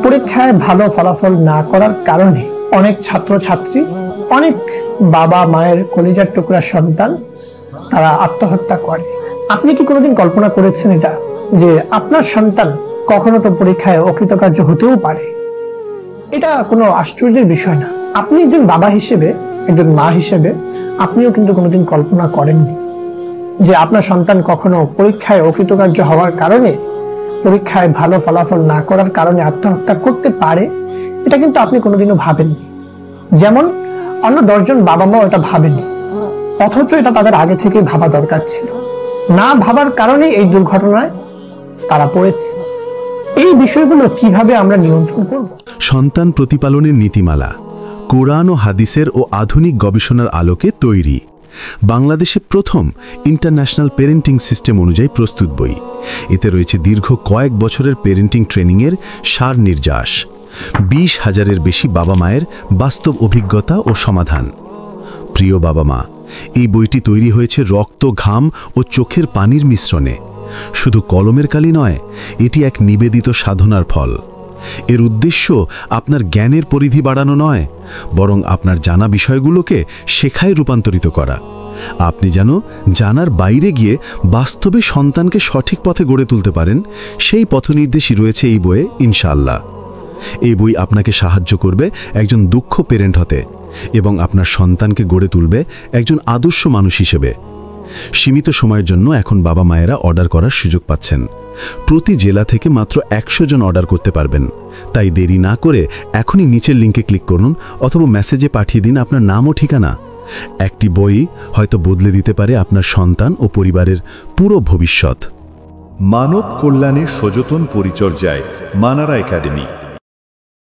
পরীক্ষায় ভালো ফলাফল না করার কারণে অনেক ছাত্রছাত্রী, অনেক বাবা মায়ের কলিজার টুকরার সন্তান তারা আত্মহত্যা করে। আপনি কি কোনোদিন কল্পনা করেছেন এটা, যে আপনার সন্তান কখনো তো পরীক্ষায় অকৃতকার্য হতেও পারে? এটা কোনো আশ্চর্যের বিষয় না। আপনি একজন বাবা হিসেবে, একজন মা হিসেবে আপনিও কিন্তু কোনোদিন কল্পনা করেননি যে আপনার সন্তান কখনো পরীক্ষায় অকৃতকার্য হওয়ার কারণে, পরীক্ষায় ভালো ফলাফল না করার কারণে আত্মহত্যা করতে পারে। এটা কিন্তু আপনি কোনোদিনও ভাবেননি। যেমন অন্য 10 জন বাবা মাও এটা ভাবেননি, অথচ এটা তাদের আগে থেকে ভাবা দরকার ছিল। না ভাবার কারণে এই দুর্ঘটনায় তারা পড়েছে। এই বিষয়গুলো কিভাবে আমরা নিয়ন্ত্রণ করব? সন্তান প্রতিপালনের নীতিমালা কোরআন ও হাদিসের ও আধুনিক গবেষণার আলোকে তৈরি। বাংলাদেশে প্রথম ইন্টারন্যাশনাল পেরেন্টিং সিস্টেম অনুযায়ী প্রস্তুত বই। এতে রয়েছে দীর্ঘ কয়েক বছরের পেরেন্টিং ট্রেনিংয়ের সার নির্যাস, 20,000-এর বেশি বাবা মায়ের বাস্তব অভিজ্ঞতা ও সমাধান। প্রিয় বাবা মা, এই বইটি তৈরি হয়েছে রক্ত, ঘাম ও চোখের পানির মিশ্রণে। শুধু কলমের কালি নয়, এটি এক নিবেদিত সাধনার ফল। এর উদ্দেশ্য আপনার জ্ঞানের পরিধি বাড়ানো নয়, বরং আপনার জানা বিষয়গুলোকে শেখায় রূপান্তরিত করা। আপনি যেন জানার বাইরে গিয়ে বাস্তবে সন্তানকে সঠিক পথে গড়ে তুলতে পারেন, সেই পথনির্দেশই রয়েছে এই বইয়ে ইনশাআল্লাহ। এই বই আপনাকে সাহায্য করবে একজন দক্ষ পেরেন্ট হতে এবং আপনার সন্তানকে গড়ে তুলবে একজন আদর্শ মানুষ হিসেবে। সীমিত সময়ের জন্য এখন বাবা মায়েরা অর্ডার করার সুযোগ পাচ্ছেন। প্রতি জেলা থেকে মাত্র 100 জন অর্ডার করতে পারবেন। তাই দেরি না করে এখনই নিচের লিঙ্কে ক্লিক করুন অথবা মেসেজে পাঠিয়ে দিন আপনার নাম ও ঠিকানা। একটি বই হয়তো বদলে দিতে পারে আপনার সন্তান ও পরিবারের পুরো ভবিষ্যৎ। মানব কল্যাণের সযতন পরিচর্যায় মানারা একাডেমি।